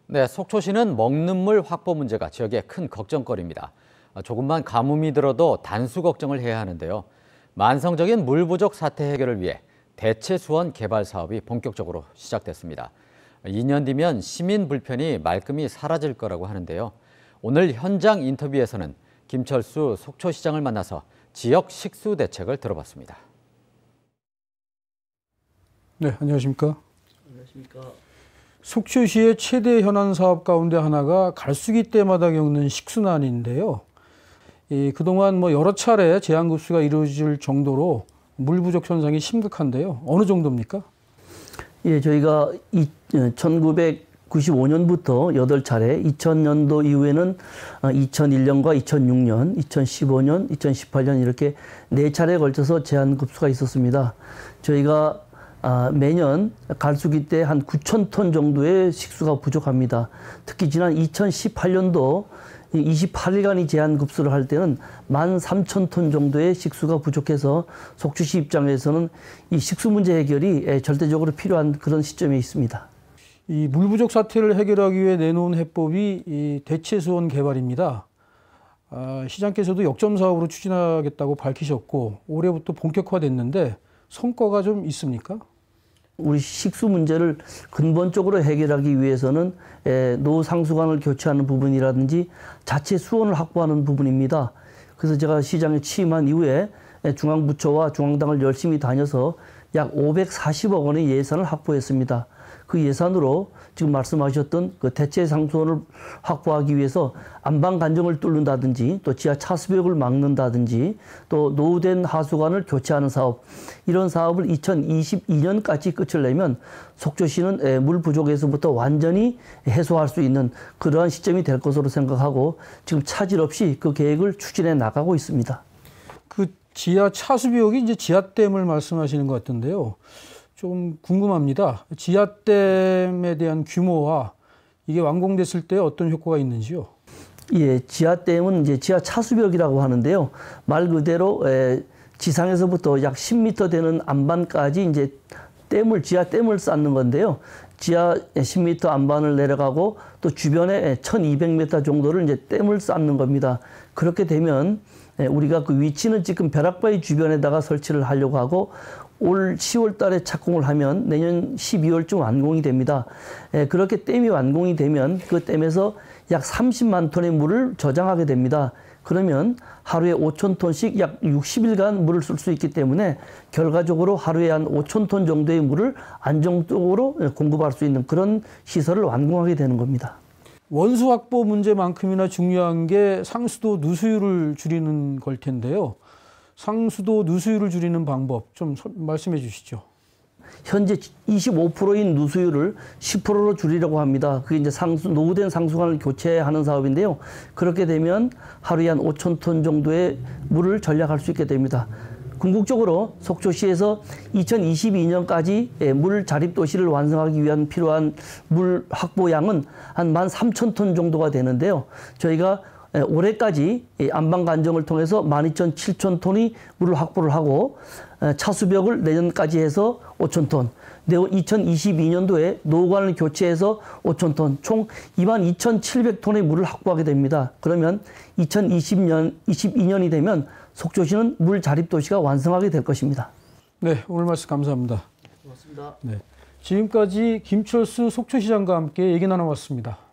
네, 속초시는 먹는 물 확보 문제가 지역의 큰 걱정거리입니다. 조금만 가뭄이 들어도 단수 걱정을 해야 하는데요. 만성적인 물 부족 사태 해결을 위해 대체 수원 개발 사업이 본격적으로 시작됐습니다. 2년 뒤면 시민 불편이 말끔히 사라질 거라고 하는데요. 오늘 현장 인터뷰에서는 김철수 속초시장을 만나서 지역 식수 대책을 들어봤습니다. 네, 안녕하십니까? 안녕하십니까? 속초시의 최대 현안 사업 가운데 하나가 갈수기 때마다 겪는 식수난인데요. 그동안 여러 차례 제한급수가 이루어질 정도로 물 부족 현상이 심각한데요. 어느 정도입니까? 예, 저희가 1995년부터 8차례, 2000년도 이후에는 2001년과 2006년, 2015년, 2018년 이렇게 4차례에 걸쳐서 제한급수가 있었습니다. 저희가 매년 갈수기 때 한 9,000톤 정도의 식수가 부족합니다. 특히 지난 2018년도 28일간이 제한급수를 할 때는 13,000톤 정도의 식수가 부족해서 속초시 입장에서는 이 식수 문제 해결이 절대적으로 필요한 그런 시점에 있습니다. 이 물 부족 사태를 해결하기 위해 내놓은 해법이 이 대체 수원 개발입니다. 시장께서도 역점 사업으로 추진하겠다고 밝히셨고 올해부터 본격화됐는데 성과가 좀 있습니까? 우리 식수 문제를 근본적으로 해결하기 위해서는 노상수관을 교체하는 부분이라든지 자체 수원을 확보하는 부분입니다. 그래서 제가 시장에 취임한 이후에 중앙부처와 중앙당을 열심히 다녀서 약 540억 원의 예산을 확보했습니다. 그 예산으로 지금 말씀하셨던 그 대체 상수원을 확보하기 위해서 안방 간정을 뚫는다든지 또 지하 차수벽을 막는다든지 또 노후된 하수관을 교체하는 사업, 이런 사업을 2022년까지 끝을 내면 속초시는 물 부족에서부터 완전히 해소할 수 있는 그러한 시점이 될 것으로 생각하고 지금 차질 없이 그 계획을 추진해 나가고 있습니다. 그 지하 차수벽이 이제 지하댐을 말씀하시는 것 같은데요. 좀 궁금합니다. 지하댐에 대한 규모와 이게 완공됐을 때 어떤 효과가 있는지요? 예, 지하댐은 이제 지하 차수벽이라고 하는데요. 말 그대로 지상에서부터 약 10m 되는 안반까지 이제 지하댐을 쌓는 건데요. 지하 10m 안반을 내려가고 또 주변에 1200m 정도를 이제 댐을 쌓는 겁니다. 그렇게 되면 우리가 그 위치는 지금 벼락바위 주변에다가 설치를 하려고 하고 올 10월 달에 착공을 하면 내년 12월쯤 완공이 됩니다. 그렇게 댐이 완공이 되면 그 댐에서 약 30만 톤의 물을 저장하게 됩니다. 그러면 하루에 5,000톤씩 약 60일간 물을 쓸 수 있기 때문에 결과적으로 하루에 한 5,000톤 정도의 물을 안정적으로 공급할 수 있는 그런 시설을 완공하게 되는 겁니다. 원수 확보 문제만큼이나 중요한 게 상수도 누수율을 줄이는 걸 텐데요. 상수도 누수율을 줄이는 방법 좀 말씀해 주시죠. 현재 25%인 누수율을 10%로 줄이려고 합니다. 그게 이제 노후된 상수관을 교체하는 사업인데요. 그렇게 되면 하루에 한 5,000톤 정도의 물을 절약할 수 있게 됩니다. 궁극적으로 속초시에서 2022년까지 물 자립도시를 완성하기 위한 필요한 물 확보량은 한 13,000톤 정도가 되는데요. 저희가 올해까지 안방 간정을 통해서 12,700톤의 물을 확보를 하고 차수벽을 내년까지 해서 5,000톤, 2022년도에 노관을 교체해서 5,000톤, 총 22,700톤의 물을 확보하게 됩니다. 그러면 22년이 되면 속초시는 물 자립도시가 완성하게 될 것입니다. 네, 오늘 말씀 감사합니다. 고맙습니다. 네, 지금까지 김철수 속초시장과 함께 얘기 나눠봤습니다.